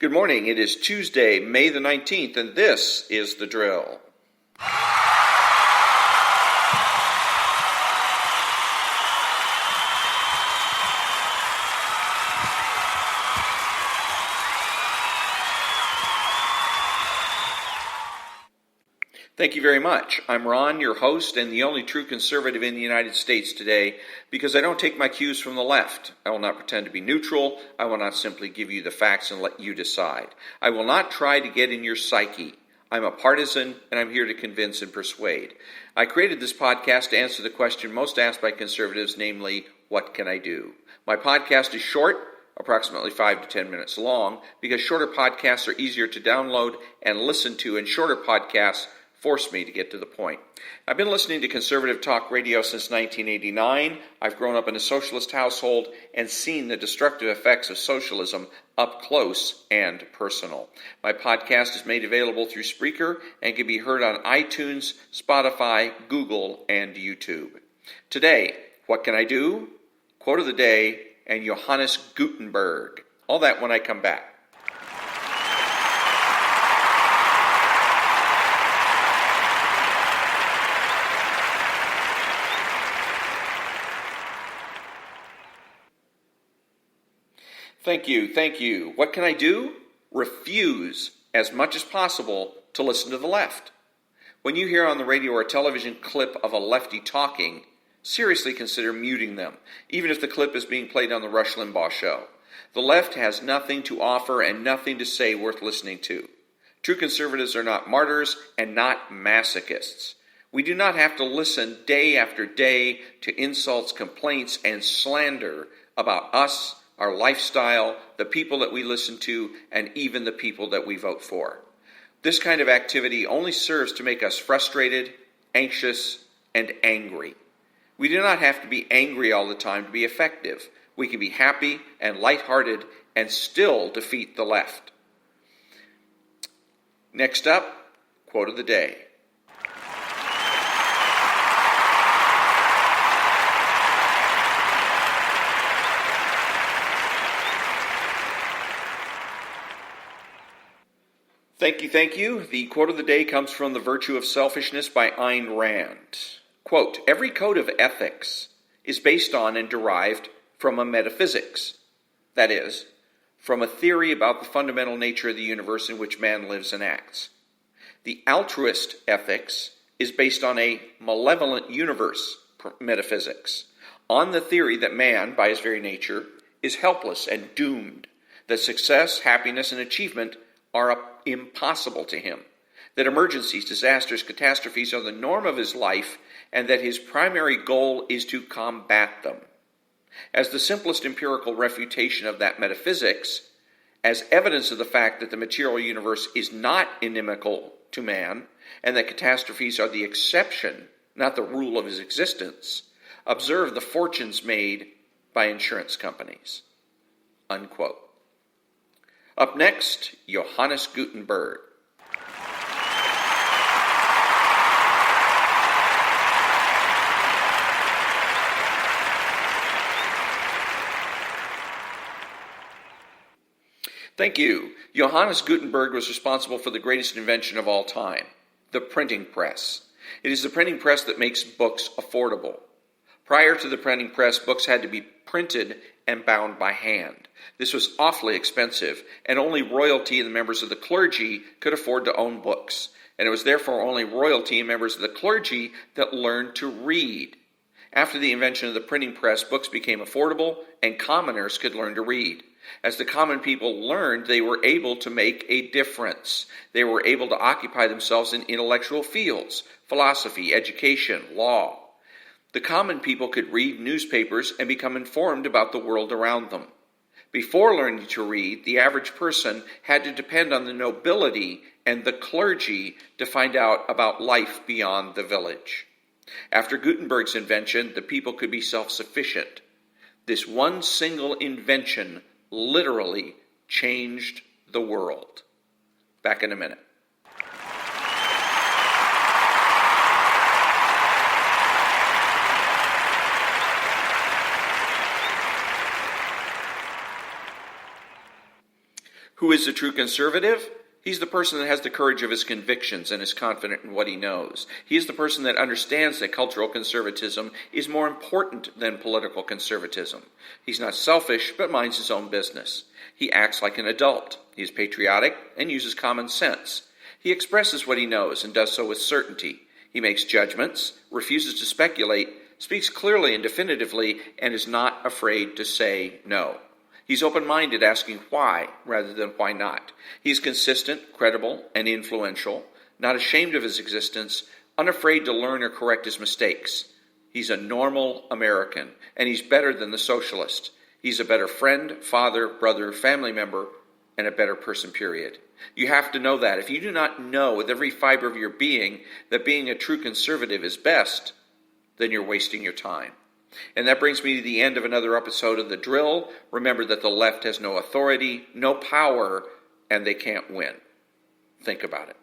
Good morning. It is Tuesday, May the 19th, and this is The Drill. Thank you very much. I'm Ron, your host, and the only true conservative in the United States today, because I don't take my cues from the left. I will not pretend to be neutral. I will not simply give you the facts and let you decide. I will not try to get in your psyche. I'm a partisan, and I'm here to convince and persuade. I created this podcast to answer the question most asked by conservatives, namely, what can I do? My podcast is short, approximately 5 to 10 minutes long, because shorter podcasts are easier to download and listen to, and shorter podcasts force me to get to the point. I've been listening to conservative talk radio since 1989. I've grown up in a socialist household and seen the destructive effects of socialism up close and personal. My podcast is made available through Spreaker and can be heard on iTunes, Spotify, Google, and YouTube. Today, what can I do? Quote of the day and Johannes Gutenberg. All that when I come back. Thank you. What can I do? Refuse as much as possible to listen to the left. When you hear on the radio or a television clip of a lefty talking, seriously consider muting them, even if the clip is being played on the Rush Limbaugh show. The left has nothing to offer and nothing to say worth listening to. True conservatives are not martyrs and not masochists. We do not have to listen day after day to insults, complaints, and slander about us, our lifestyle, the people that we listen to, and even the people that we vote for. This kind of activity only serves to make us frustrated, anxious, and angry. We do not have to be angry all the time to be effective. We can be happy and lighthearted and still defeat the left. Next up, quote of the day. Thank you. The quote of the day comes from The Virtue of Selfishness by Ayn Rand. Quote, every code of ethics is based on and derived from a metaphysics. That is, from a theory about the fundamental nature of the universe in which man lives and acts. The altruist ethics is based on a malevolent universe metaphysics, on the theory that man, by his very nature, is helpless and doomed, that success, happiness, and achievement are impossible to him, that emergencies, disasters, catastrophes are the norm of his life, and that his primary goal is to combat them. As the simplest empirical refutation of that metaphysics, as evidence of the fact that the material universe is not inimical to man, and that catastrophes are the exception, not the rule of his existence, observe the fortunes made by insurance companies. Unquote. Up next, Johannes Gutenberg. Thank you. Johannes Gutenberg was responsible for the greatest invention of all time, the printing press. It is the printing press that makes books affordable. Prior to the printing press, books had to be printed and bound by hand. This was awfully expensive, and only royalty and the members of the clergy could afford to own books. And it was therefore only royalty and members of the clergy that learned to read. After the invention of the printing press, books became affordable, and commoners could learn to read. As the common people learned, they were able to make a difference. They were able to occupy themselves in intellectual fields, philosophy, education, law. The common people could read newspapers and become informed about the world around them. Before learning to read, the average person had to depend on the nobility and the clergy to find out about life beyond the village. After Gutenberg's invention, the people could be self-sufficient. This one single invention literally changed the world. Back in a minute. Who is the true conservative? He's the person that has the courage of his convictions and is confident in what he knows. He is the person that understands that cultural conservatism is more important than political conservatism. He's not selfish, but minds his own business. He acts like an adult. He is patriotic and uses common sense. He expresses what he knows and does so with certainty. He makes judgments, refuses to speculate, speaks clearly and definitively, and is not afraid to say no. He's open-minded, asking why rather than why not. He's consistent, credible, and influential, not ashamed of his existence, unafraid to learn or correct his mistakes. He's a normal American, and he's better than the socialist. He's a better friend, father, brother, family member, and a better person, period. You have to know that. If you do not know with every fiber of your being that being a true conservative is best, then you're wasting your time. And that brings me to the end of another episode of The Drill. Remember that the left has no authority, no power, and they can't win. Think about it.